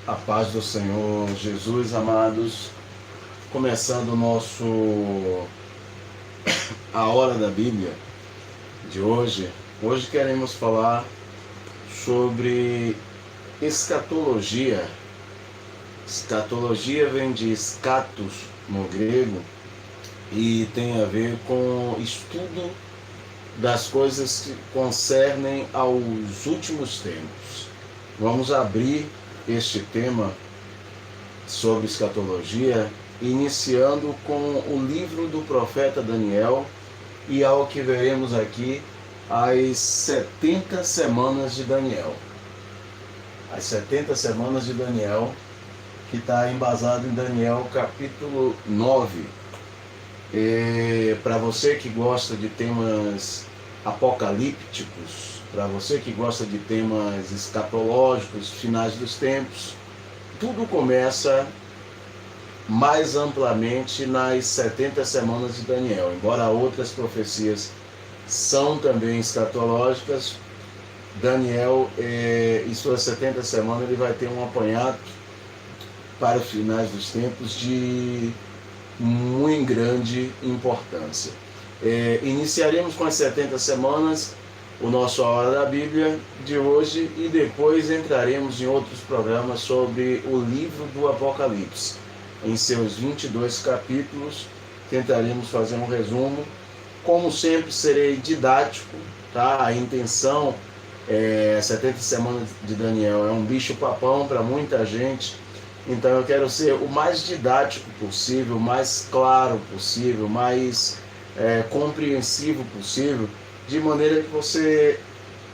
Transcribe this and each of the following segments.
A paz do Senhor Jesus, amados, começando a hora da Bíblia de hoje. Hoje queremos falar sobre escatologia. Escatologia vem de escatos no grego e tem a ver com estudo das coisas que concernem aos últimos tempos. Vamos abrir este tema sobre escatologia, iniciando com o livro do profeta Daniel e ao que veremos aqui, as 70 semanas de Daniel. As 70 semanas de Daniel, que está embasado em Daniel capítulo 9. Para você que gosta de temas apocalípticos, para você que gosta de temas escatológicos, finais dos tempos, tudo começa mais amplamente nas 70 semanas de Daniel. Embora outras profecias são também escatológicas, Daniel, em suas 70 semanas, ele vai ter um apanhado para os finais dos tempos de muito grande importância. Iniciaremos com as 70 semanas o nosso A Hora da Bíblia de hoje e depois entraremos em outros programas sobre o livro do Apocalipse. Em seus 22 capítulos, tentaremos fazer um resumo. Como sempre, serei didático, tá? A intenção 70 semanas de Daniel é um bicho-papão para muita gente, então eu quero ser o mais didático possível, mais claro possível, mais compreensivo possível, de maneira que você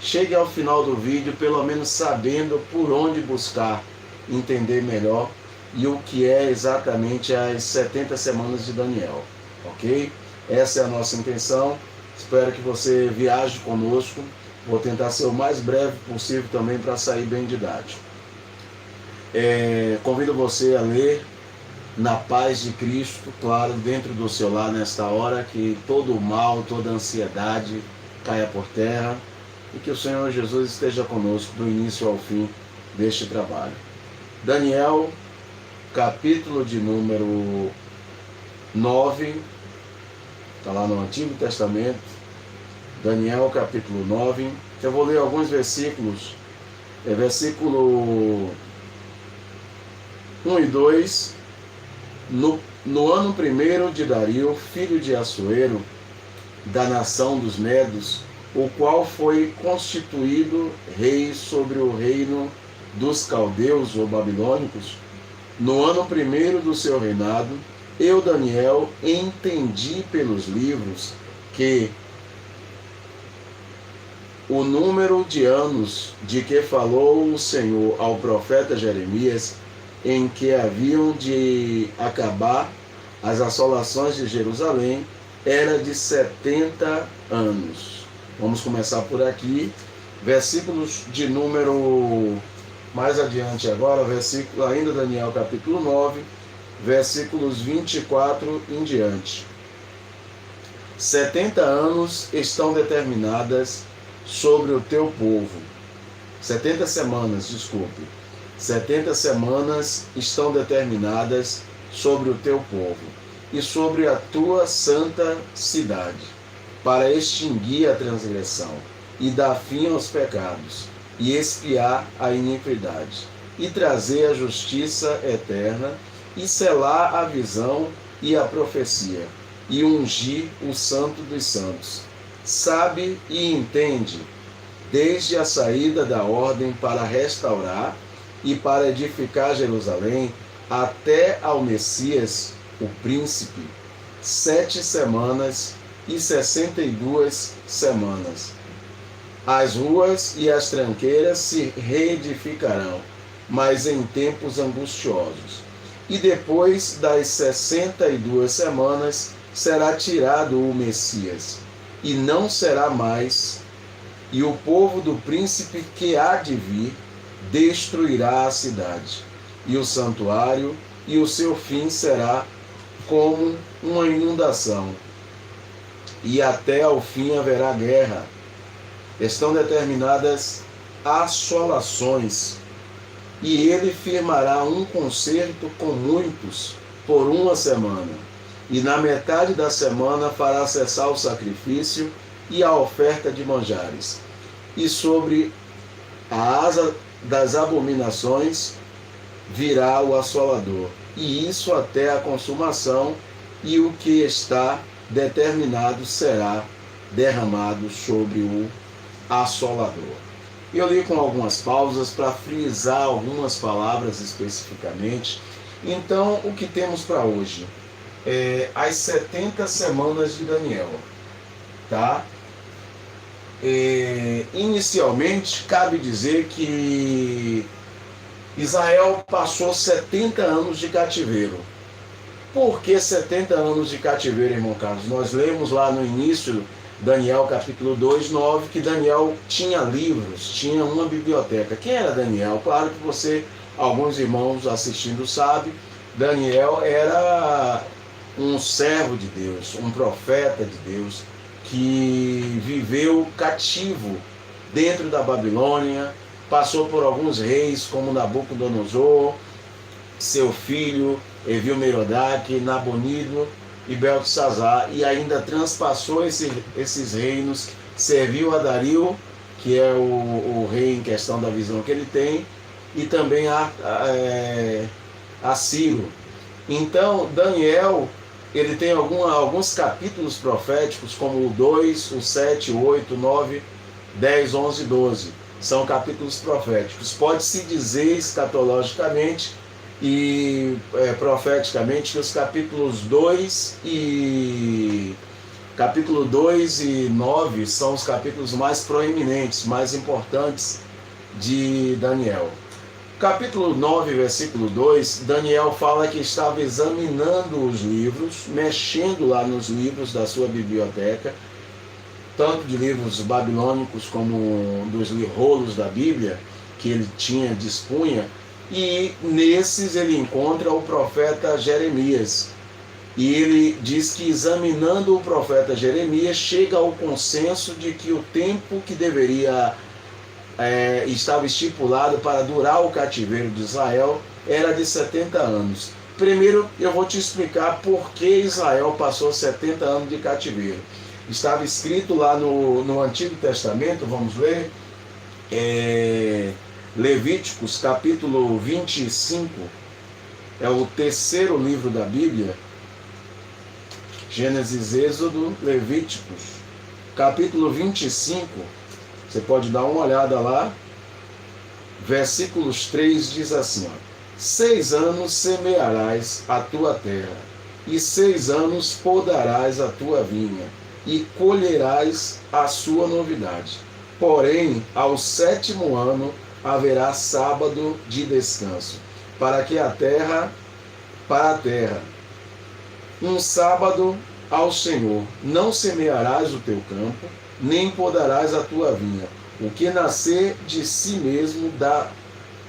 chegue ao final do vídeo pelo menos sabendo por onde buscar entender melhor e o que é exatamente as 70 semanas de Daniel, ok? Essa é a nossa intenção, espero que você viaje conosco, vou tentar ser o mais breve possível também para sair bem didático. Convido você a ler na paz de Cristo, claro, dentro do seu lar nesta hora, que todo o mal, toda a ansiedade caia por terra e que o Senhor Jesus esteja conosco do início ao fim deste trabalho. Daniel, capítulo de número 9, está lá no Antigo Testamento, Daniel capítulo 9, eu vou ler alguns versículos, versículo 1 e 2, no ano primeiro de Dario, filho de Assuero, da nação dos Medos, o qual foi constituído rei sobre o reino dos caldeus ou babilônicos, no ano primeiro do seu reinado, eu, Daniel, entendi pelos livros que o número de anos de que falou o Senhor ao profeta Jeremias, em que haviam de acabar as assolações de Jerusalém, era de 70 anos. Vamos começar por aqui, versículos de número, mais adiante agora, versículo ainda Daniel capítulo 9, versículos 24 em diante. 70 anos estão determinadas sobre o teu povo. 70 semanas, desculpe. 70 semanas estão determinadas sobre o teu povo e sobre a tua santa cidade, para extinguir a transgressão e dar fim aos pecados, e expiar a iniquidade, e trazer a justiça eterna, e selar a visão e a profecia, e ungir o santo dos santos. Sabe e entende, desde a saída da ordem para restaurar e para edificar Jerusalém, até ao Messias, o príncipe, 7 semanas e 62 semanas. As ruas e as tranqueiras se reedificarão, mas em tempos angustiosos. E depois das 62 semanas será tirado o Messias, e não será mais, e o povo do príncipe que há de vir destruirá a cidade, e o santuário, e o seu fim será como uma inundação. E até ao fim haverá guerra. Estão determinadas assolações e ele firmará um concerto com muitos por 1 semana. E na metade da semana fará cessar o sacrifício e a oferta de manjares. E sobre a asa das abominações virá o assolador. E isso até a consumação, e o que está determinado será derramado sobre o assolador. Eu li com algumas pausas para frisar algumas palavras especificamente. Então, o que temos para hoje? As 70 semanas de Daniel. Tá? Inicialmente, cabe dizer que Israel passou 70 anos de cativeiro. Por que 70 anos de cativeiro, irmão Carlos? Nós lemos lá no início, Daniel capítulo 2, 9, que Daniel tinha livros, tinha uma biblioteca. Quem era Daniel? Claro que alguns irmãos assistindo sabem, Daniel era um servo de Deus, um profeta de Deus, que viveu cativo dentro da Babilônia, passou por alguns reis como Nabucodonosor, seu filho Evil-Merodach, Nabonido e Beltesazar, e ainda transpassou esses reinos, serviu a Dario, que é o rei em questão da visão que ele tem, e também a Ciro. Então, Daniel, ele tem alguns capítulos proféticos, como o 2, o 7, o 8, o 9, 10, 11 e 12. São capítulos proféticos. Pode-se dizer escatologicamente e profeticamente que os capítulos 2 e 9 são os capítulos mais proeminentes, mais importantes de Daniel. Capítulo 9, versículo 2, Daniel fala que estava examinando os livros, mexendo lá nos livros da sua biblioteca, tanto de livros babilônicos como dos rolos da Bíblia, que ele dispunha, e nesses ele encontra o profeta Jeremias. E ele diz que, examinando o profeta Jeremias, chega ao consenso de que o tempo que estava estipulado para durar o cativeiro de Israel era de 70 anos. Primeiro, eu vou te explicar por que Israel passou 70 anos de cativeiro. Estava escrito lá no Antigo Testamento, vamos ler, Levíticos, capítulo 25, é o terceiro livro da Bíblia, Gênesis, Êxodo, Levíticos, capítulo 25, você pode dar uma olhada lá, versículos 3 diz assim, 6 anos semearás a tua terra, e 6 anos podarás a tua vinha, e colherás a sua novidade. Porém, ao 7º ano haverá sábado de descanso, para a terra, um sábado ao Senhor. Não semearás o teu campo, nem podarás a tua vinha. O que nascer de si mesmo da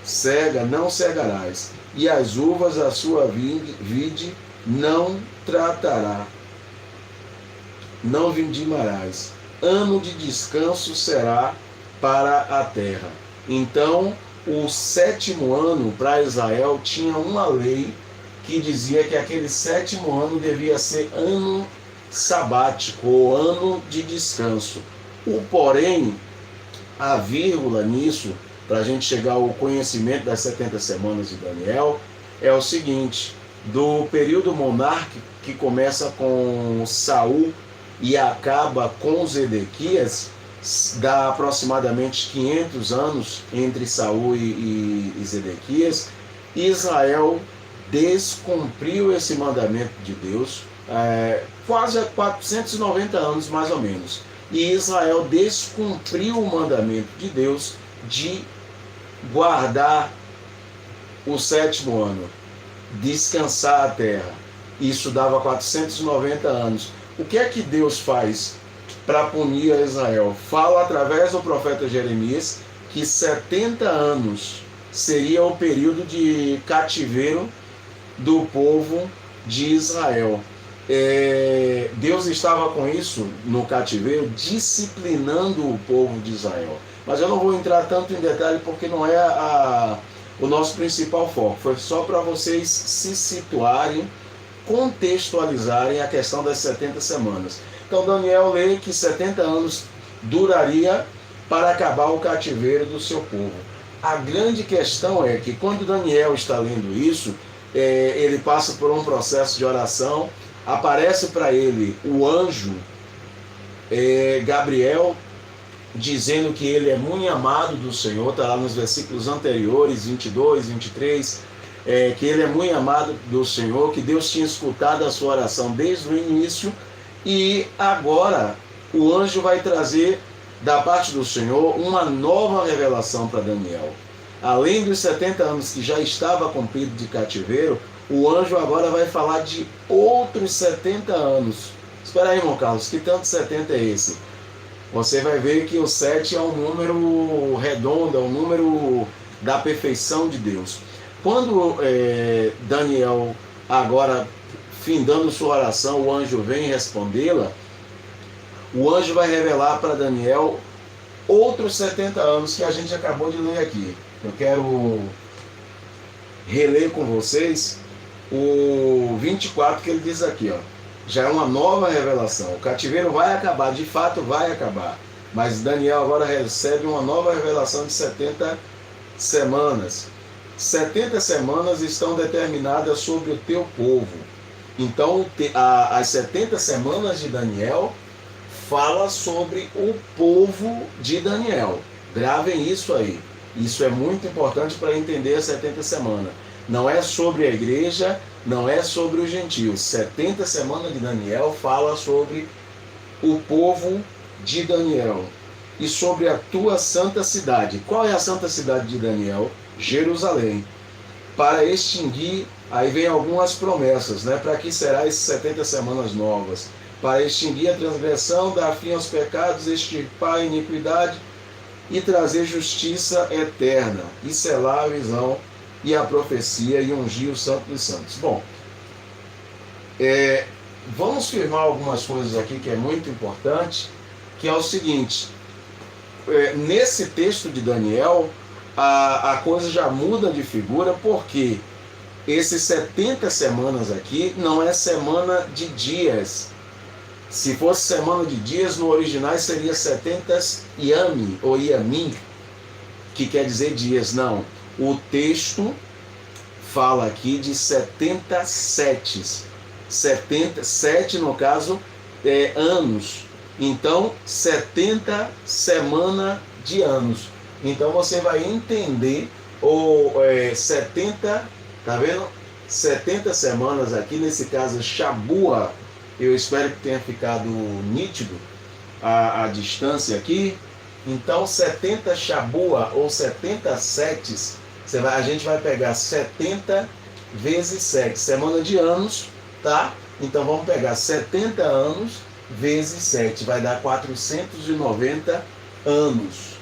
cega não cegarás, e as uvas da sua vide não tratará, não vindimarás. Ano de descanso será para a terra. Então, o 7º ano para Israel tinha uma lei que dizia que aquele 7º ano devia ser ano sabático, ou ano de descanso. Porém, a vírgula nisso, para a gente chegar ao conhecimento das 70 semanas de Daniel, é o seguinte: do período monárquico, que começa com Saul e acaba com Zedequias, dá aproximadamente 500 anos entre Saul e Zedequias. Israel descumpriu esse mandamento de Deus, quase há 490 anos mais ou menos. E Israel descumpriu o mandamento de Deus de guardar o 7º ano, descansar a terra. Isso dava 490 anos. O que é que Deus faz para punir a Israel? Fala através do profeta Jeremias que 70 anos seria o período de cativeiro do povo de Israel. Deus estava com isso no cativeiro, disciplinando o povo de Israel. Mas eu não vou entrar tanto em detalhe porque não é o nosso principal foco. Foi só para vocês se situarem, contextualizarem a questão das 70 semanas. Então Daniel lê que 70 anos duraria para acabar o cativeiro do seu povo. A grande questão é que quando Daniel está lendo isso, ele passa por um processo de oração, aparece para ele o anjo Gabriel, dizendo que ele é muito amado do Senhor, está lá nos versículos anteriores, 22, 23, que ele é muito amado do Senhor, que Deus tinha escutado a sua oração desde o início, e agora o anjo vai trazer da parte do Senhor uma nova revelação para Daniel. Além dos 70 anos que já estava cumprido de cativeiro, o anjo agora vai falar de outros 70 anos. Espera aí, irmão Carlos, que tanto 70 é esse? Você vai ver que o 7 é um número redondo, é um número da perfeição de Deus. Quando Daniel, agora findando sua oração, o anjo vem respondê-la, o anjo vai revelar para Daniel outros 70 anos que a gente acabou de ler aqui. Eu quero reler com vocês o 24 que ele diz aqui, ó. Já é uma nova revelação. O cativeiro vai acabar, de fato vai acabar. Mas Daniel agora recebe uma nova revelação de 70 semanas. 70 semanas estão determinadas sobre o teu povo. Então, as 70 semanas de Daniel fala sobre o povo de Daniel. Gravem isso aí. Isso é muito importante para entender as 70 semanas. Não é sobre a igreja, não é sobre os gentios. 70 semanas de Daniel fala sobre o povo de Daniel e sobre a tua santa cidade. Qual é a santa cidade de Daniel? Jerusalém. Para extinguir, aí vem algumas promessas, né? Para que será essas 70 semanas novas? Para extinguir a transgressão, dar fim aos pecados, extirpar a iniquidade e trazer justiça eterna, e selar a visão e a profecia e ungir o Santo dos Santos. Bom, vamos firmar algumas coisas aqui que é muito importante, que é o seguinte, nesse texto de Daniel, a coisa já muda de figura, porque esses 70 semanas aqui não é semana de dias. Se fosse semana de dias, no original seria 70 yami, ou yamim, que quer dizer dias. Não, o texto fala aqui de 70 setes. 7 no caso, anos. Então, 70 semana de anos. Então você vai entender, 70, tá vendo? 70 semanas aqui, nesse caso, Shabua. Eu espero que tenha ficado nítido a distância aqui. Então, 70 Shabua ou 70 setes, a gente vai pegar 70 vezes 7, semana de anos, tá? Então, vamos pegar 70 anos vezes 7, vai dar 490 anos.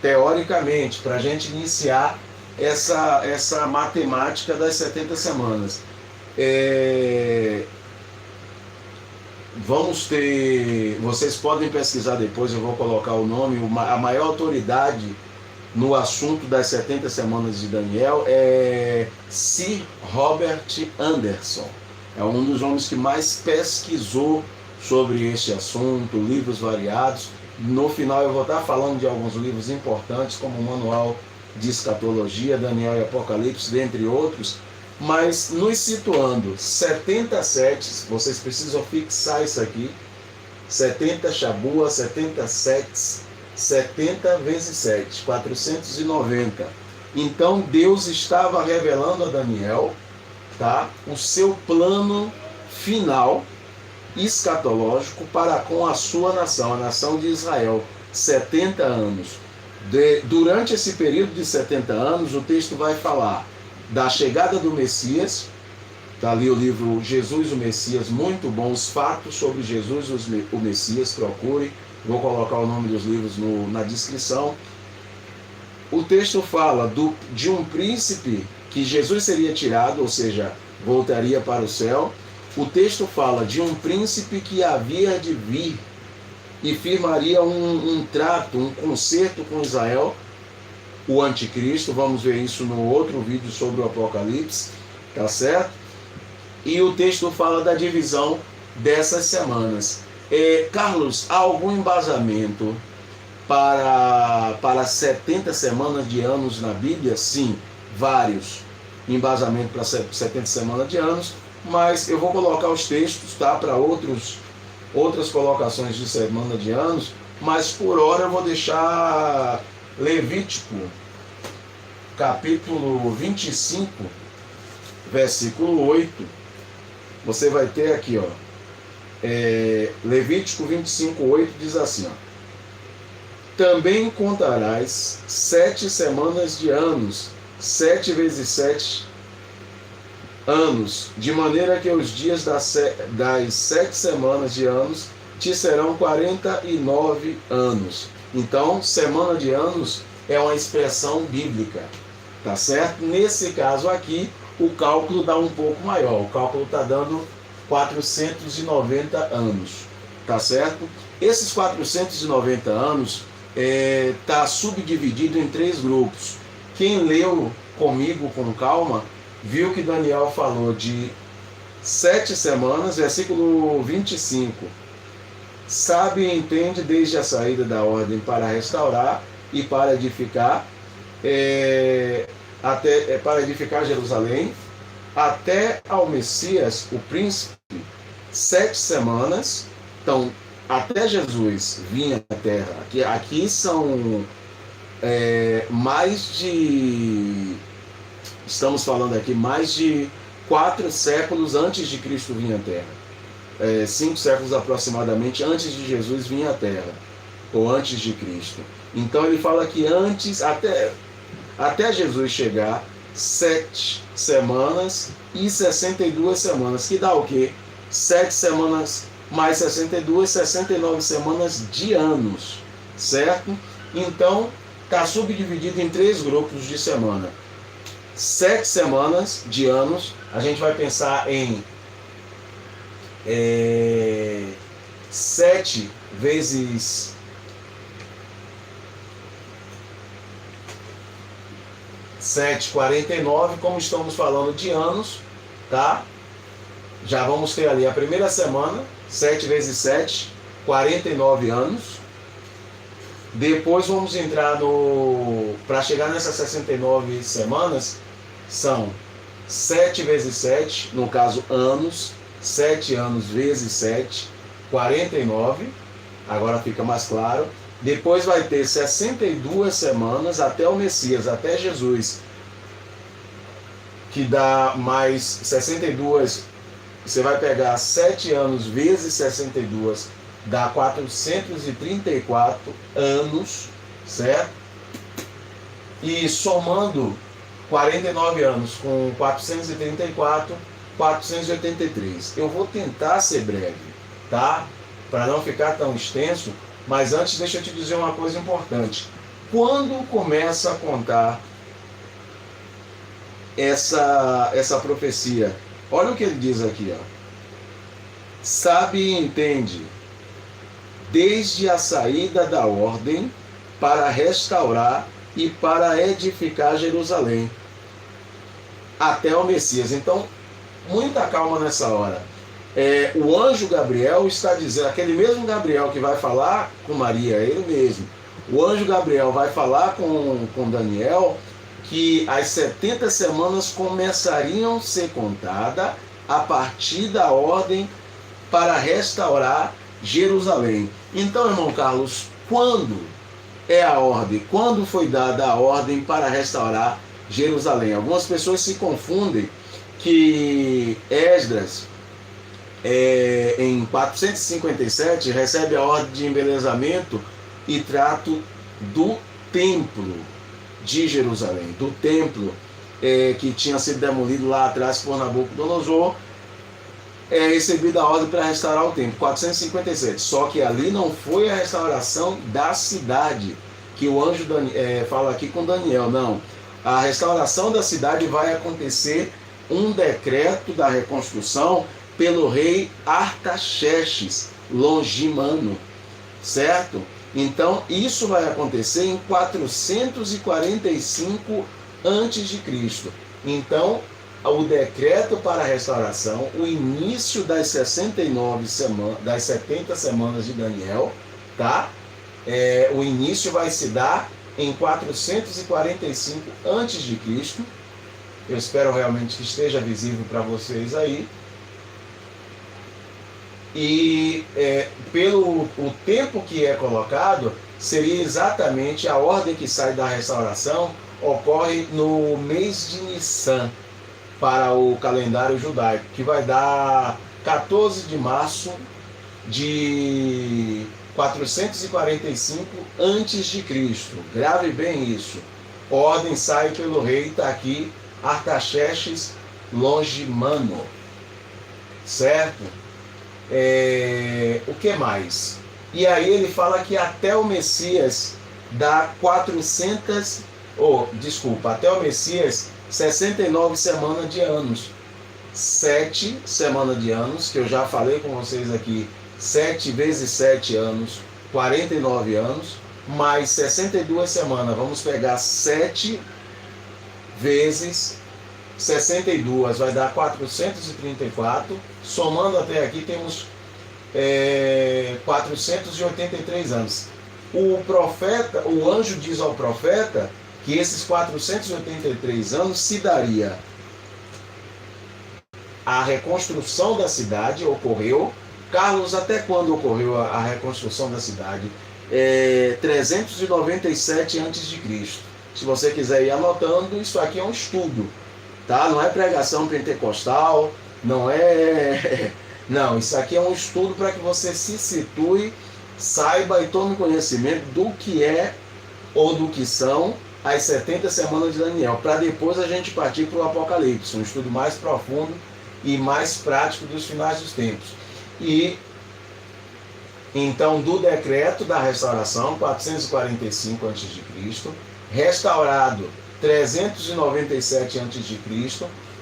Teoricamente, para a gente iniciar essa matemática das 70 semanas. Vamos ter, vocês podem pesquisar depois, eu vou colocar o nome, a maior autoridade no assunto das 70 semanas de Daniel é Sir Robert Anderson. É um dos homens que mais pesquisou sobre este assunto, livros variados. No final eu vou estar falando de alguns livros importantes, como o Manual de Escatologia, Daniel e Apocalipse, dentre outros. Mas nos situando, 70 setes, vocês precisam fixar isso aqui, 70 Shabua, 70 setes, 70 vezes 7, 490. Então Deus estava revelando a Daniel, tá, o seu plano final escatológico para com a sua nação, a nação de Israel, 70 anos. Durante esse período de 70 anos, o texto vai falar da chegada do Messias. Está ali o livro Jesus o Messias, muito bom, os fatos sobre Jesus o Messias, procure, vou colocar o nome dos livros na descrição. O texto fala de um príncipe que Jesus seria tirado, ou seja, voltaria para o céu. O texto fala de um príncipe que havia de vir e firmaria um trato, um concerto com Israel, o anticristo. Vamos ver isso no outro vídeo sobre o Apocalipse, tá certo? E o texto fala da divisão dessas semanas. Carlos, há algum embasamento para 70 semanas de anos na Bíblia? Sim, vários embasamentos para 70 semanas de anos, mas eu vou colocar os textos, tá, para outras colocações de semana de anos, mas por hora eu vou deixar Levítico, capítulo 25, versículo 8. Você vai ter aqui, ó, Levítico 25, 8 diz assim, ó: também contarás 7 semanas de anos, 7 vezes 7 anos, de maneira que os dias das 7 semanas de anos te serão 49 anos. Então, semana de anos é uma expressão bíblica, tá certo? Nesse caso aqui, o cálculo dá um pouco maior, o cálculo está dando 490 anos, tá certo? Esses 490 anos está subdividido em 3 grupos. Quem leu comigo com calma, viu que Daniel falou de 7 semanas, versículo 25. Sabe e entende desde a saída da ordem para restaurar e para edificar, para edificar Jerusalém, até ao Messias, o príncipe, 7 semanas. Então, até Jesus vir à Terra, aqui são estamos falando aqui mais de 4 séculos antes de Cristo vir à Terra. 5 séculos aproximadamente antes de Jesus vir à Terra, ou antes de Cristo. Então ele fala que antes, até Jesus chegar, 7 semanas e 62 semanas, que dá o quê? 7 semanas mais 62, 69 semanas de anos, certo? Então, está subdividido em 3 grupos de semana. 7 semanas de anos, a gente vai pensar em 7 vezes 7, 49, como estamos falando de anos, tá? Já vamos ter ali a primeira semana, 7 vezes 7, 49 anos. Depois vamos entrar para chegar nessas 69 semanas, são 7 vezes 7, no caso anos, 7 anos vezes 7, 49, agora fica mais claro. Depois vai ter 62 semanas até o Messias, até Jesus, que dá mais 62, você vai pegar 7 anos vezes 62, dá 434 anos, certo? E somando 49 anos com 434, 483. Eu vou tentar ser breve, tá? Para não ficar tão extenso, mas antes deixa eu te dizer uma coisa importante. Quando começa a contar essa profecia, olha o que ele diz aqui, ó. Sabe e entende desde a saída da ordem para restaurar e para edificar Jerusalém até o Messias. Então, muita calma nessa hora. O anjo Gabriel está dizendo, aquele mesmo Gabriel que vai falar com Maria, ele mesmo. O anjo Gabriel vai falar com Daniel que as 70 semanas começariam a ser contadas a partir da ordem para restaurar Jerusalém. Então, irmão Carlos, quando é a ordem? Quando foi dada a ordem para restaurar Jerusalém? Algumas pessoas se confundem que Esdras, em 457, recebe a ordem de embelezamento e trato do templo de Jerusalém, do templo que tinha sido demolido lá atrás por Nabucodonosor. Recebida a ordem para restaurar o templo, 457. Só que ali não foi a restauração da cidade, que o anjo fala aqui com Daniel, não. A restauração da cidade vai acontecer um decreto da reconstrução pelo rei Artaxerxes Longimano, certo? Então, isso vai acontecer em 445 a.C. Então, o decreto para a restauração, o início das 69 semanas, das 70 semanas de Daniel, tá? O início vai se dar em 445 a.C. Eu espero realmente que esteja visível para vocês aí. E pelo o tempo que é colocado, seria exatamente a ordem que sai da restauração, ocorre no mês de Nissan, para o calendário judaico, que vai dar 14 de março de 445 a.C. Grave bem isso. Ordem sai pelo rei, está aqui, Artaxerxes Longimano. Certo? O que mais? E aí ele fala que até o Messias dá 69 semanas de anos. 7 semanas de anos, que eu já falei com vocês aqui, 7 vezes 7 anos, 49 anos, mais 62 semanas. Vamos pegar 7 vezes 62, vai dar 434. Somando até aqui, temos 483 anos. O anjo diz ao profeta que esses 483 anos se daria a reconstrução da cidade, ocorreu. Carlos, até quando ocorreu a reconstrução da cidade? 397 a.C. Se você quiser ir anotando, isso aqui é um estudo, tá? Não é pregação pentecostal, não é... Não, isso aqui é um estudo para que você se situe, saiba e tome conhecimento do que é ou do que são as 70 semanas de Daniel, para depois a gente partir para o Apocalipse, um estudo mais profundo e mais prático dos finais dos tempos. E então, do decreto da restauração, 445 a.C., restaurado 397 a.C.,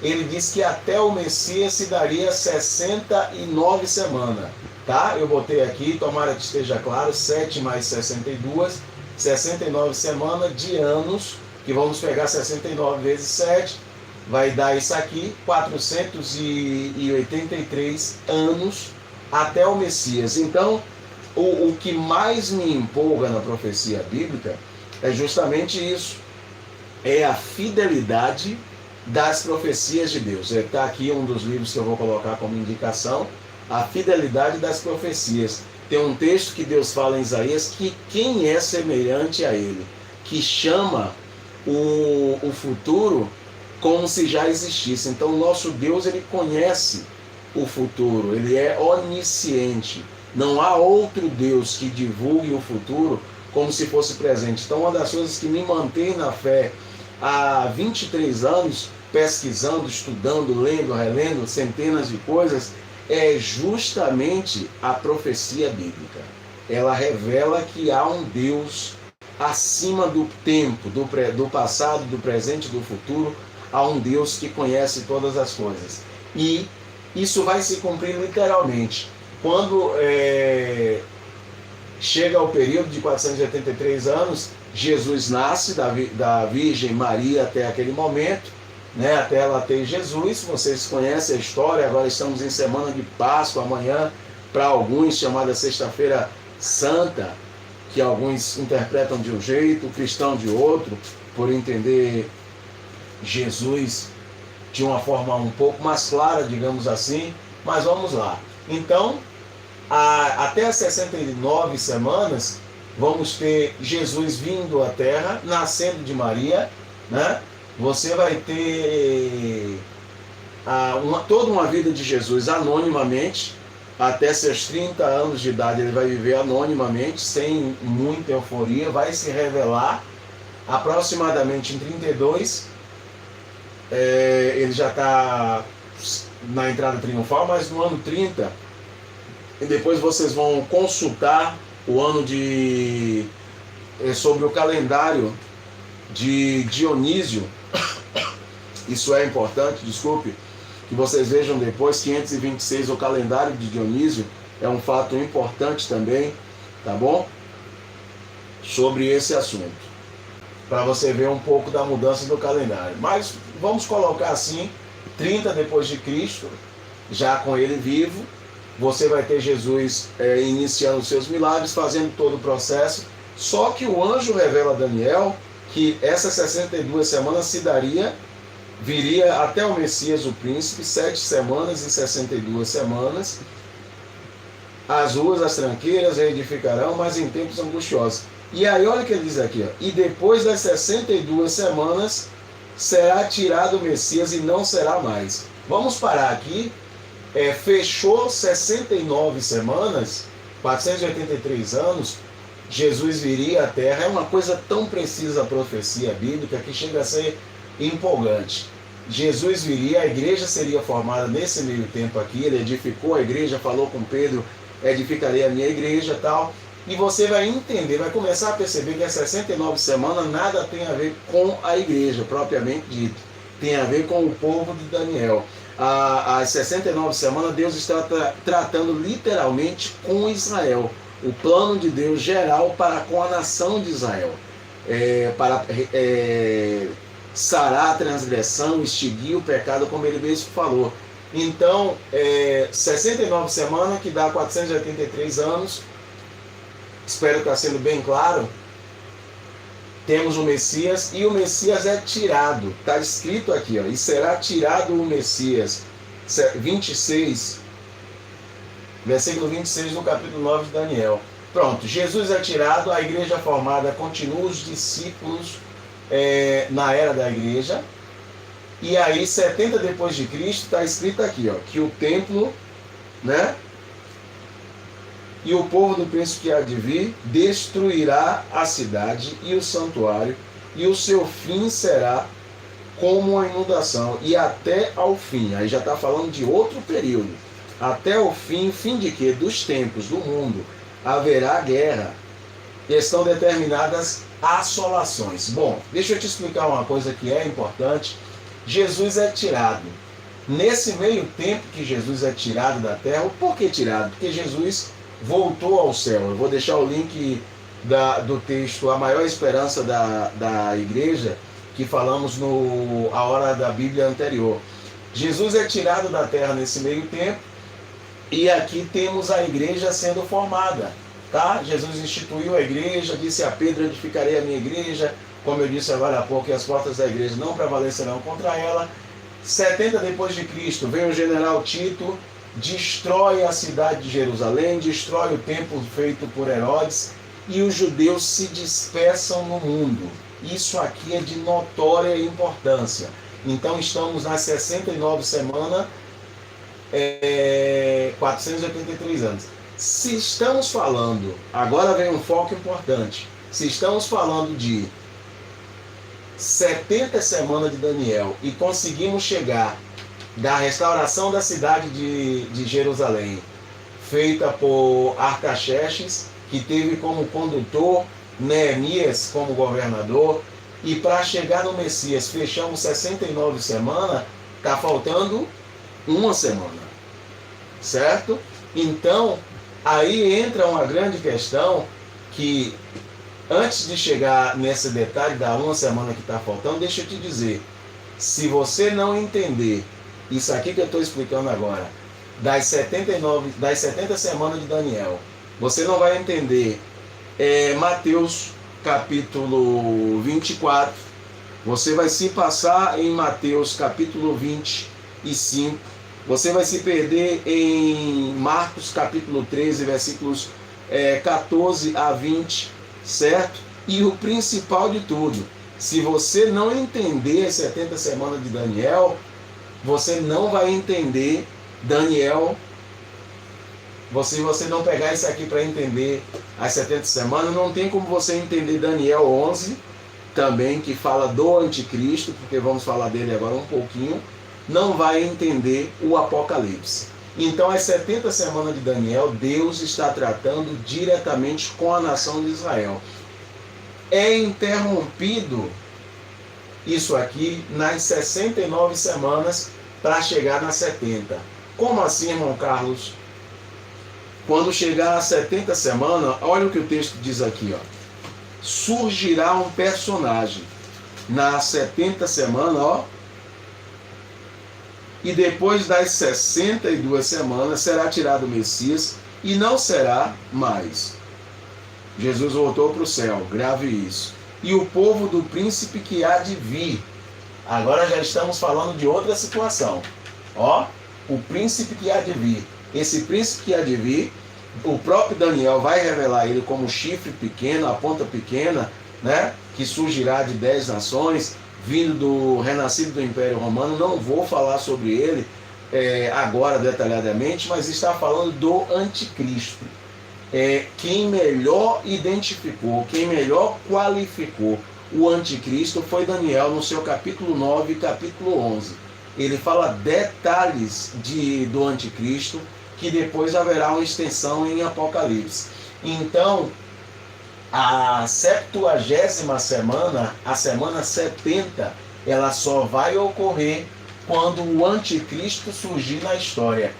ele diz que até o Messias se daria 69 semanas. Tá? Eu botei aqui, tomara que esteja claro, 7 mais 62, 69 semanas de anos, que vamos pegar 69 vezes 7, vai dar isso aqui, 483 anos até o Messias. Então, o que mais me empolga na profecia bíblica é justamente isso, é a fidelidade das profecias de Deus. Está aqui um dos livros que eu vou colocar como indicação, a fidelidade das profecias. Tem um texto que Deus fala em Isaías que quem é semelhante a ele, que chama o futuro como se já existisse. Então, o nosso Deus, ele conhece o futuro, ele é onisciente. Não há outro Deus que divulgue o futuro como se fosse presente. Então, uma das coisas que me mantém na fé há 23 anos, pesquisando, estudando, lendo, relendo centenas de coisas, é justamente a profecia bíblica. Ela revela que há um Deus acima do tempo, do passado, do presente e do futuro. Há um Deus que conhece todas as coisas. E isso vai se cumprir literalmente. Quando chega ao período de 483 anos, Jesus nasce da Virgem Maria até aquele momento, né, até ela ter Jesus. Vocês conhecem a história, agora estamos em semana de Páscoa, amanhã, para alguns, chamada Sexta-feira Santa, que alguns interpretam de um jeito, o cristão de outro, por entender Jesus de uma forma um pouco mais clara, digamos assim, mas vamos lá. Então, até as 69 semanas, vamos ter Jesus vindo à Terra, nascendo de Maria, né? Você vai ter toda uma vida de Jesus anonimamente, até seus 30 anos de idade ele vai viver anonimamente, sem muita euforia, vai se revelar aproximadamente em 32, ele já está na entrada triunfal, mas no ano 30, e depois vocês vão consultar o ano sobre o calendário de Dionísio. Isso é importante, desculpe, que vocês vejam depois, 526, o calendário de Dionísio é um fato importante também, tá bom? sobre esse assunto, para você ver um pouco da mudança do calendário. Mas vamos colocar assim, 30 depois de Cristo, já com ele vivo, você vai ter Jesus iniciando os seus milagres, fazendo todo o processo. Só que o anjo revela a Daniel que essas 62 semanas viria até o Messias, o príncipe, 7 semanas e 62 semanas. As ruas, as tranqueiras reedificarão, mas em tempos angustiosos. E aí olha o que ele diz aqui, ó, e depois das 62 semanas será tirado o Messias e não será mais. Vamos parar aqui. Fechou 69 semanas, 483 anos, Jesus viria à Terra. É uma coisa tão precisa a profecia bíblica que chega a ser empolgante. Jesus viria, a igreja seria formada nesse meio tempo aqui, ele edificou a igreja, falou com Pedro, edificarei a minha igreja e tal, e você vai entender, vai começar a perceber que as 69 semanas nada tem a ver com a igreja, propriamente dito, tem a ver com o povo de Daniel. As 69 semanas, Deus está tratando literalmente com Israel, o plano de Deus geral para com a nação de Israel, para sarar a transgressão, extinguir o pecado, como ele mesmo falou. Então, 69 semanas, que dá 483 anos, espero que está sendo bem claro. Temos o Messias, e o Messias é tirado, está escrito aqui, ó, e será tirado o Messias, 26, versículo 26 do capítulo 9 de Daniel. Pronto, Jesus é tirado, a igreja formada continua, os discípulos na era da igreja, e aí 70 depois de Cristo está escrito aqui, ó, que o templo, né, e o povo do príncipe que há de vir destruirá a cidade e o santuário, e o seu fim será como uma inundação, e até ao fim, aí já está falando de outro período, até o fim de quê? Dos tempos, do mundo, haverá guerra, estão determinadas assolações. Bom, deixa eu te explicar uma coisa que é importante. Jesus é tirado. Nesse meio tempo que Jesus é tirado da terra, por que tirado? Porque Jesus voltou ao céu. Eu vou deixar o link do texto A Maior Esperança da Igreja, que falamos a hora da Bíblia anterior. Jesus é tirado da terra nesse meio tempo, e aqui temos a igreja sendo formada. Tá? Jesus instituiu a igreja, disse a Pedro, edificarei a minha igreja, como eu disse agora há pouco, e as portas da igreja não prevalecerão contra ela. 70 depois de Cristo, vem o general Tito, destrói a cidade de Jerusalém, destrói o templo feito por Herodes, e os judeus se dispersam no mundo. Isso aqui é de notória importância. Então estamos nas 69 semanas, 483 anos. Se estamos falando, agora vem um foco importante, se estamos falando de 70 semanas de Daniel e conseguimos chegar da restauração da cidade de Jerusalém, feita por Artaxerxes, que teve como condutor Neemias como governador, e para chegar no Messias fechamos 69 semanas, está faltando uma semana, certo? Então, aí entra uma grande questão que, antes de chegar nesse detalhe da uma semana que está faltando, deixa eu te dizer, se você não entender isso aqui que eu estou explicando agora, das 70 semanas de Daniel, você não vai entender Mateus capítulo 24, você vai se passar em Mateus capítulo 25, você vai se perder em Marcos capítulo 13, versículos 14 a 20, certo? E o principal de tudo, se você não entender as 70 semanas de Daniel, você não vai entender Daniel. Se você não pegar isso aqui para entender as 70 semanas, não tem como você entender Daniel 11, também, que fala do anticristo, porque vamos falar dele agora um pouquinho, não vai entender o Apocalipse. Então, as 70 semanas de Daniel, Deus está tratando diretamente com a nação de Israel. É interrompido isso aqui nas 69 semanas para chegar nas 70. Como assim, irmão Carlos? Quando chegar às 70 semanas, olha o que o texto diz aqui, ó. surgirá um personagem. Nas 70 semanas, ó, e depois das 62 semanas será tirado o Messias e não será mais. Jesus voltou para o céu, grave isso. E o povo do príncipe que há de vir. Agora já estamos falando de outra situação. Ó, o príncipe que há de vir. Esse príncipe que há de vir, o próprio Daniel vai revelar ele como chifre pequeno, a ponta pequena, né? Que surgirá de 10 nações, vindo do renascido do Império Romano. Não vou falar sobre ele agora detalhadamente, mas está falando do anticristo. Quem melhor identificou, quem melhor qualificou o anticristo foi Daniel no seu capítulo 9 e capítulo 11. Ele fala detalhes do anticristo, que depois haverá uma extensão em Apocalipse. Então, a 70ª semana, a semana 70, ela só vai ocorrer quando o anticristo surgir na história.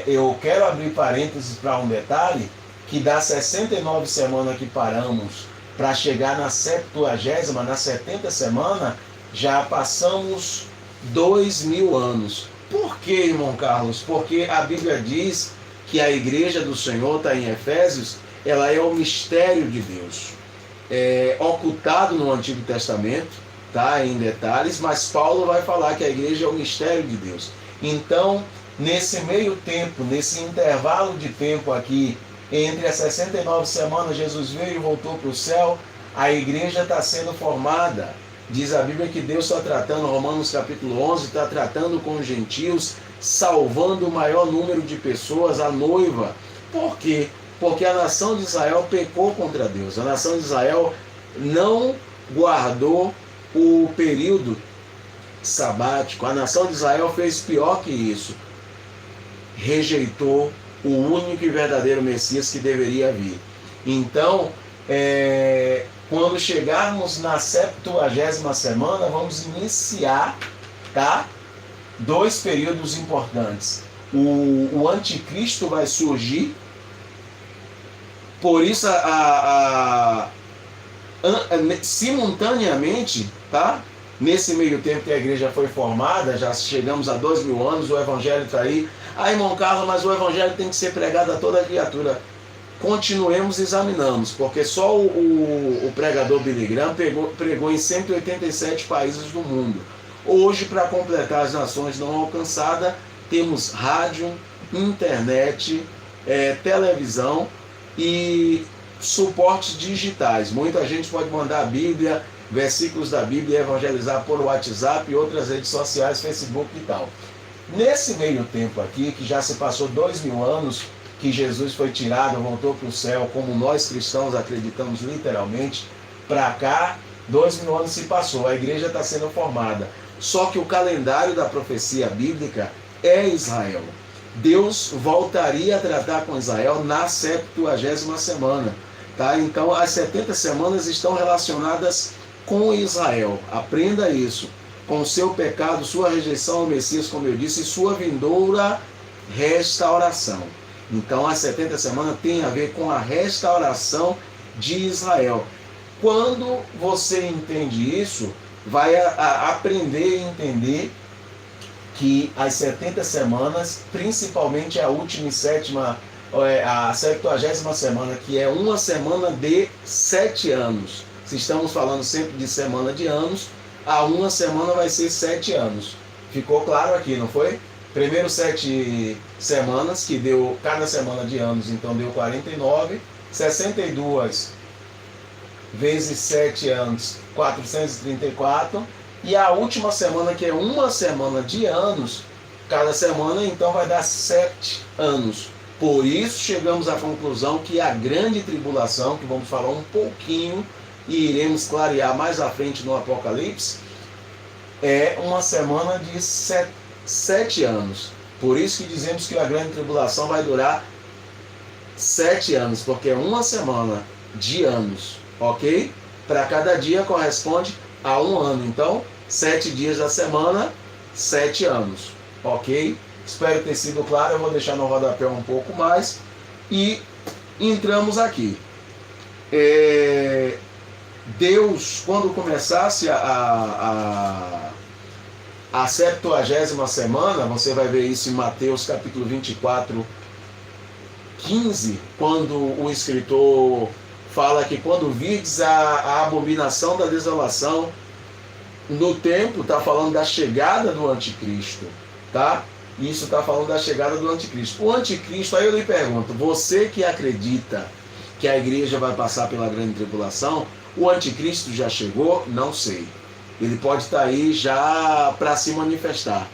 Eu quero abrir parênteses para um detalhe, que das 69 semanas que paramos para chegar na 70ª, na 70 semana, já passamos 2000 anos. Por que, irmão Carlos? Porque a Bíblia diz que a igreja do Senhor, está em Efésios, ela é o mistério de Deus, ocultado no Antigo Testamento, tá, em detalhes, mas Paulo vai falar que a igreja é o mistério de Deus. Então, nesse meio tempo, nesse intervalo de tempo aqui, entre as 69 semanas, Jesus veio e voltou para o céu, a igreja está sendo formada. Diz a Bíblia que Deus está tratando, Romanos capítulo 11, está tratando com os gentios, salvando o maior número de pessoas, a noiva. Por quê? Porque a nação de Israel pecou contra Deus. A nação de Israel não guardou o período sabático. A nação de Israel fez pior que isso. Rejeitou o único e verdadeiro Messias que deveria vir. Então, quando chegarmos na 70ª semana, vamos iniciar, tá, 2 períodos importantes. O anticristo vai surgir. Por isso, simultaneamente, tá? Nesse meio tempo que a igreja foi formada, já chegamos a 2000 anos, o evangelho está aí. Irmão Carlos, mas o evangelho tem que ser pregado a toda criatura. Continuemos e examinamos, porque só o pregador Billy Graham pregou em 187 países do mundo. Hoje, para completar as nações não alcançadas, temos rádio, internet, televisão e suportes digitais. Muita gente pode mandar a Bíblia, versículos da Bíblia, evangelizar por WhatsApp e outras redes sociais, Facebook e tal. Nesse meio tempo aqui, que já se passou 2000 anos, que Jesus foi tirado, voltou para o céu, como nós cristãos acreditamos literalmente, para cá, 2000 anos se passou, a igreja está sendo formada. Só que o calendário da profecia bíblica é Israel. Deus voltaria a tratar com Israel na 70ª semana. Tá? Então, as 70 semanas estão relacionadas com Israel. Aprenda isso. Com o seu pecado, sua rejeição ao Messias, como eu disse, e sua vindoura restauração. Então, as 70 semanas tem a ver com a restauração de Israel. Quando você entende isso, vai aprender e entender que as 70 semanas, principalmente a última e sétima, a 70ª semana, que é uma semana de 7 anos. Se estamos falando sempre de semana de anos, a uma semana vai ser 7 anos. Ficou claro aqui, não foi? Primeiro 7 semanas, que deu cada semana de anos, então deu 49, 62 vezes 7 anos, 434, e a última semana, que é uma semana de anos, cada semana então vai dar 7 anos. Por isso chegamos à conclusão que a grande tribulação, que vamos falar um pouquinho e iremos clarear mais à frente no Apocalipse, é uma semana de 7 anos. Por isso que dizemos que a grande tribulação vai durar 7 anos, porque é uma semana de anos, ok? Para cada dia corresponde a um ano. Então, 7 dias da semana, 7 anos, ok? Espero ter sido claro. Eu vou deixar no rodapé um pouco mais e entramos aqui. Deus, quando começasse a 70ª semana, você vai ver isso em Mateus capítulo 24, 15, quando o escritor fala que quando virdes a abominação da desolação no templo, está falando da chegada do anticristo, tá? Isso está falando da chegada do anticristo. O anticristo, aí eu lhe pergunto, você que acredita que a igreja vai passar pela grande tribulação, o anticristo já chegou? Não sei. Ele pode estar aí já para se manifestar,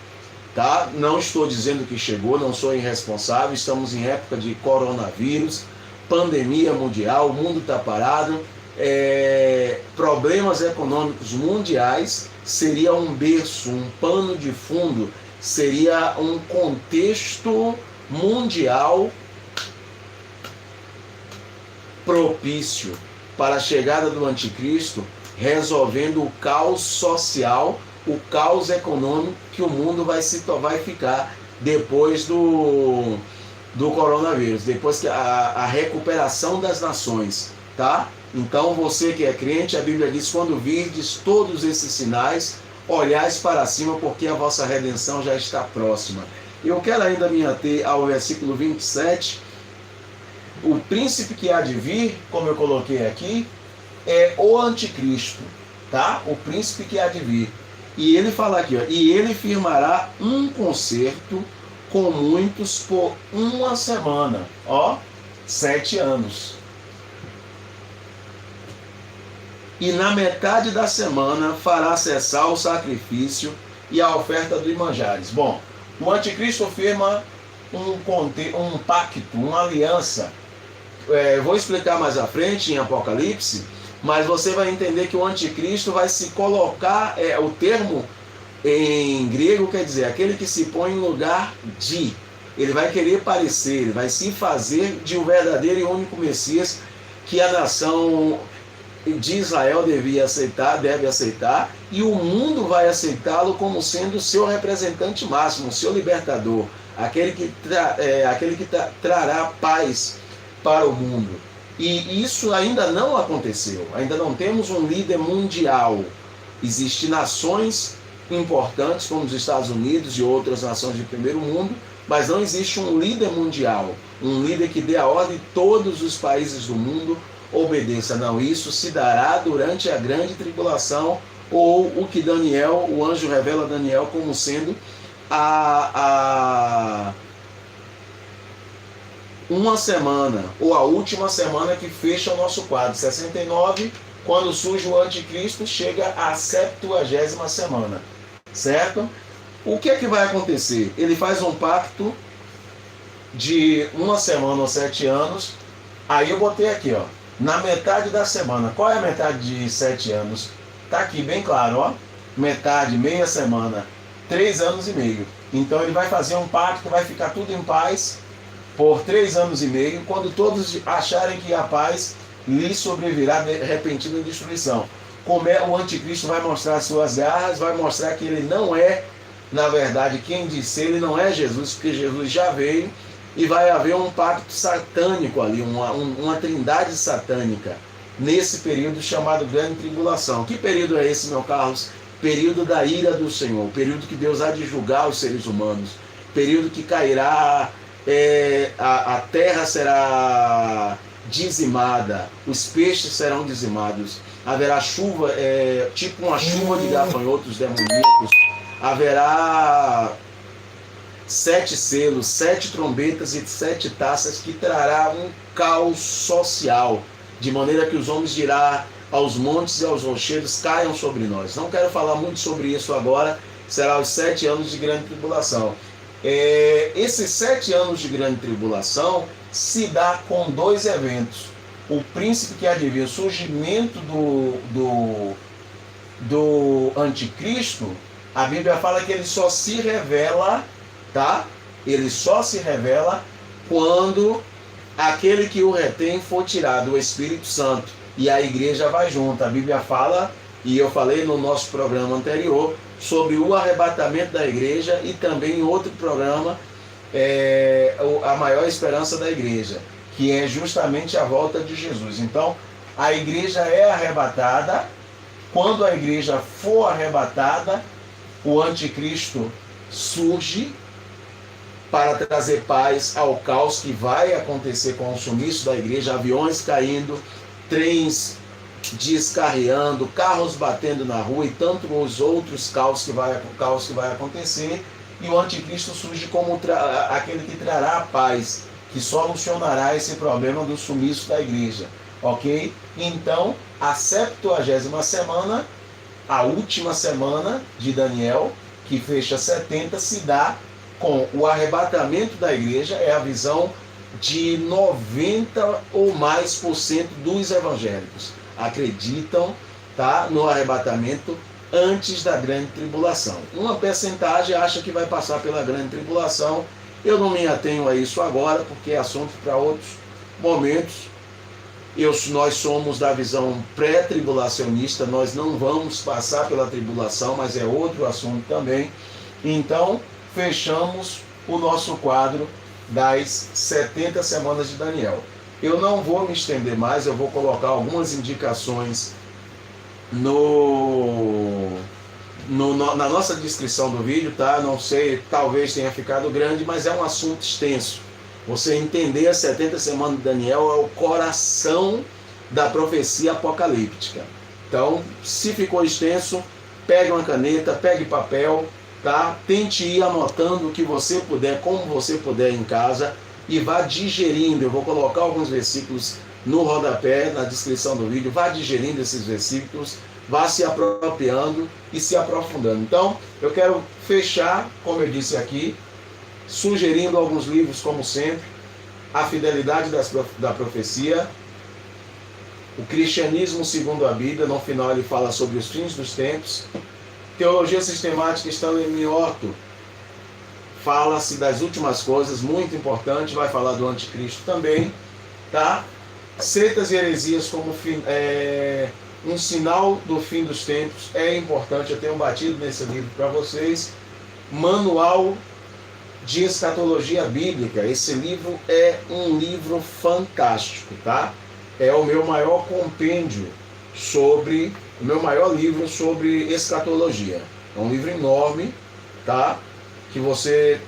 tá? Não estou dizendo que chegou, não sou irresponsável, estamos em época de coronavírus, pandemia mundial, o mundo está parado, problemas econômicos mundiais, seria um berço, um pano de fundo, seria um contexto mundial propício para a chegada do anticristo, resolvendo o caos social, o caos econômico que o mundo vai ficar depois do coronavírus, depois que a recuperação das nações, tá? Então você que é crente, a Bíblia diz, quando virdes todos esses sinais, olhais para cima, porque a vossa redenção já está próxima. Eu quero ainda me ater ao versículo 27, o príncipe que há de vir, como eu coloquei aqui, é o anticristo, tá? O príncipe que há de vir. E ele fala aqui, ó, e ele firmará um concerto com muitos por uma semana, ó, 7 anos. E na metade da semana fará cessar o sacrifício e a oferta dos manjares. Bom, o anticristo firma um pacto, uma aliança. Vou explicar mais à frente em Apocalipse, mas você vai entender que o anticristo vai se colocar, o termo em grego quer dizer aquele que se põe em lugar de. Ele vai querer parecer, ele vai se fazer de um verdadeiro e único Messias que a nação de Israel deve aceitar, e o mundo vai aceitá-lo como sendo seu representante máximo, seu libertador, aquele que trará paz para o mundo. E isso ainda não aconteceu, ainda não temos um líder mundial. Existem nações importantes como os Estados Unidos e outras nações de primeiro mundo, mas não existe um líder mundial, um líder que dê a ordem e todos os países do mundo obedeça. Não, isso se dará durante a grande tribulação, ou o que Daniel, o anjo revela a Daniel como sendo uma semana, ou a última semana que fecha o nosso quadro. 69, quando surge o anticristo, chega à 70ª semana, certo? O que é que vai acontecer? Ele faz um pacto de uma semana ou 7 anos, aí eu botei aqui, ó, na metade da semana. Qual é a metade de 7 anos? Tá aqui bem claro, ó, metade, meia semana, 3 anos e meio. Então ele vai fazer um pacto, vai ficar tudo em paz por 3 anos e meio, quando todos acharem que a paz lhe sobrevirá de repentina destruição. Como o anticristo vai mostrar suas garras, vai mostrar que ele não é, na verdade, quem disse ele não é Jesus, porque Jesus já veio, e vai haver um pacto satânico ali, uma trindade satânica, nesse período chamado Grande Tribulação. Que período é esse, meu Carlos? Período da ira do Senhor, período que Deus há de julgar os seres humanos, período que cairá, a terra será dizimada, os peixes serão dizimados, haverá chuva, tipo uma chuva de gafanhotos demoníacos, haverá 7 selos, 7 trombetas e 7 taças, que trará um caos social, de maneira que os homens dirão aos montes e aos rochedos, caiam sobre nós. Não quero falar muito sobre isso agora, será os 7 anos de grande tribulação. Esses 7 anos de grande tribulação se dá com 2 eventos. O príncipe que há de vir, o surgimento do anticristo, a Bíblia fala que ele só se revela, tá? Ele só se revela quando aquele que o retém for tirado, o Espírito Santo, e a igreja vai junto. A Bíblia fala, e eu falei no nosso programa anterior, sobre o arrebatamento da igreja, e também em outro programa, a maior esperança da igreja, que é justamente a volta de Jesus. Então, A igreja é arrebatada. Quando a igreja for arrebatada, o anticristo surge para trazer paz ao caos que vai acontecer com o sumiço da igreja, aviões caindo, trens descarreando, carros batendo na rua e tantos outros caos que vai acontecer. E o anticristo surge como aquele que trará a paz, que solucionará esse problema do sumiço da igreja. Ok? Então, a 70ª semana, a última semana de Daniel, que fecha 70, se dá com o arrebatamento da igreja. É a visão de 90% ou mais dos evangélicos acreditam, tá, no arrebatamento antes da grande tribulação. Uma percentagem acha que vai passar pela grande tribulação. Eu não me atenho a isso agora, porque é assunto para outros momentos. Nós somos da visão pré-tribulacionista, nós não vamos passar pela tribulação, mas é outro assunto também. Então, fechamos o nosso quadro das 70 semanas de Daniel. Eu não vou me estender mais, eu vou colocar algumas indicações na nossa descrição do vídeo, tá? Não sei, talvez tenha ficado grande, mas é um assunto extenso. Você entender as 70 semanas de Daniel é o coração da profecia apocalíptica. Então, se ficou extenso, pegue uma caneta, pegue papel, tá? Tente ir anotando o que você puder, como você puder em casa, e vá digerindo. Eu vou colocar alguns versículos no rodapé, na descrição do vídeo. Vá digerindo esses versículos, vá se apropriando e se aprofundando. Então, eu quero fechar, como eu disse aqui, sugerindo alguns livros, como sempre: A Fidelidade da Profecia, O Cristianismo Segundo a Bíblia. No final ele fala sobre os fins dos tempos. Teologia Sistemática, Stanley M. Orto, fala-se das últimas coisas, muito importante, vai falar do anticristo também, tá? Seitas e heresias como um sinal do fim dos tempos, é importante, eu tenho batido nesse livro para vocês. Manual de Escatologia Bíblica, esse livro é um livro fantástico, tá? É o meu maior compêndio o meu maior livro sobre escatologia. É um livro enorme, tá? Que você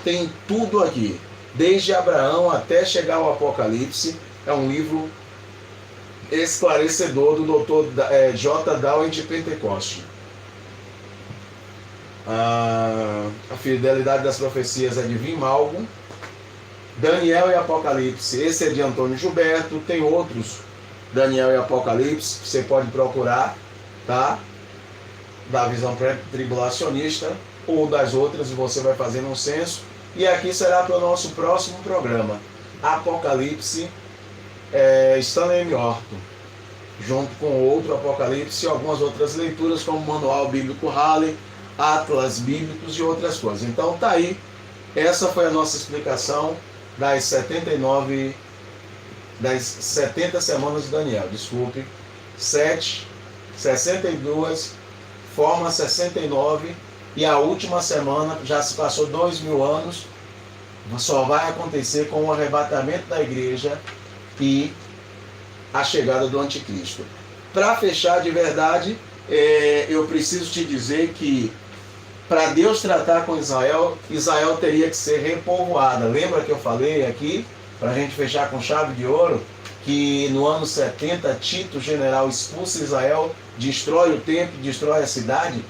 tem tudo aqui, desde Abraão até chegar ao Apocalipse. É um livro esclarecedor do Dr. J. Downing de Pentecoste. A Fidelidade das Profecias é de Vim Malgo. Daniel e Apocalipse, esse é de Antônio Gilberto. Tem outros, Daniel e Apocalipse, você pode procurar, tá? Da visão pré-tribulacionista ou das outras, e você vai fazendo um censo. E aqui será para o nosso próximo programa, Apocalipse, Stanley M. Orto, junto com outro Apocalipse e algumas outras leituras, como Manual Bíblico Halley, Atlas Bíblicos e outras coisas. Então tá aí, essa foi a nossa explicação das 70 semanas de Daniel. Desculpe, 62, forma 69, e a última semana, já se passou 2000 anos, só vai acontecer com o arrebatamento da igreja e a chegada do anticristo. Para fechar de verdade, eu preciso te dizer que para Deus tratar com Israel, Israel teria que ser repovoada. Lembra que eu falei aqui, para a gente fechar com chave de ouro, que no ano 70, Tito, general, expulsa Israel, destrói o templo, destrói a cidade?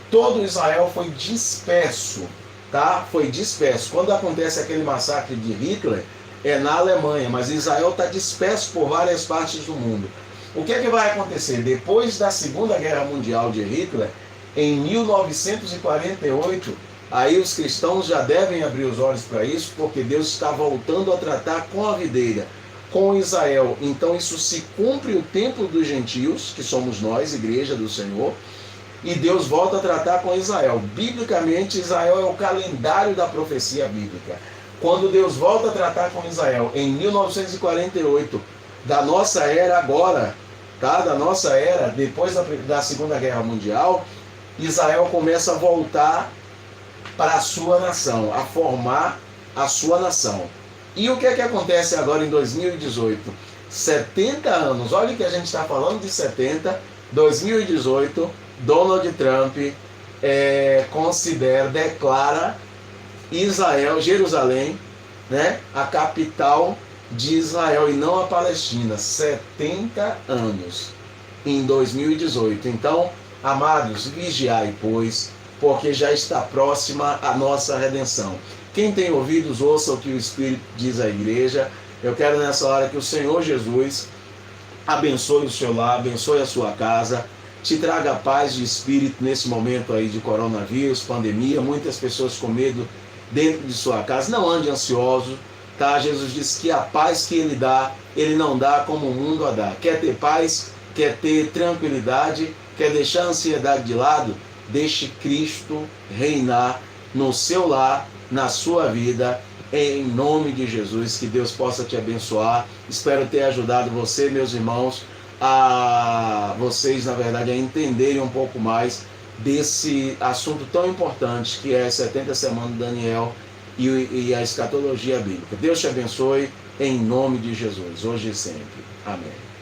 Todo Israel foi disperso, tá? Foi disperso. Quando acontece aquele massacre de Hitler, é na Alemanha, mas Israel está disperso por várias partes do mundo. O que é que vai acontecer? Depois da Segunda Guerra Mundial de Hitler, em 1948, aí os cristãos já devem abrir os olhos para isso, porque Deus está voltando a tratar com a videira, com Israel. Então isso se cumpre o tempo dos gentios, que somos nós, igreja do Senhor, e Deus volta a tratar com Israel. Biblicamente, Israel é o calendário da profecia bíblica. Quando Deus volta a tratar com Israel em 1948, da nossa era agora, tá? Da nossa era, depois da Segunda Guerra Mundial, Israel começa a voltar para a sua nação, a formar a sua nação. E o que é que acontece agora em 2018? 70 anos. Olha que a gente está falando de 70. 2018, Donald Trump declara Israel, Jerusalém, né, a capital de Israel e não a Palestina. 70 anos em 2018. Então, amados, vigiai, pois, porque já está próxima a nossa redenção. Quem tem ouvidos, ouça o que o Espírito diz à igreja. Eu quero nessa hora que o Senhor Jesus abençoe o seu lar, abençoe a sua casa, te traga paz de espírito nesse momento aí de coronavírus, pandemia, muitas pessoas com medo dentro de sua casa. Não ande ansioso, tá? Jesus disse que a paz que Ele dá, Ele não dá como o mundo a dá. Quer ter paz, quer ter tranquilidade, quer deixar a ansiedade de lado? Deixe Cristo reinar no seu lar, na sua vida, em nome de Jesus. Que Deus possa te abençoar. Espero ter ajudado você, meus irmãos, a vocês, na verdade, a entenderem um pouco mais desse assunto tão importante que é as 70 semanas de Daniel e a escatologia bíblica. Deus te abençoe em nome de Jesus, hoje e sempre. Amém.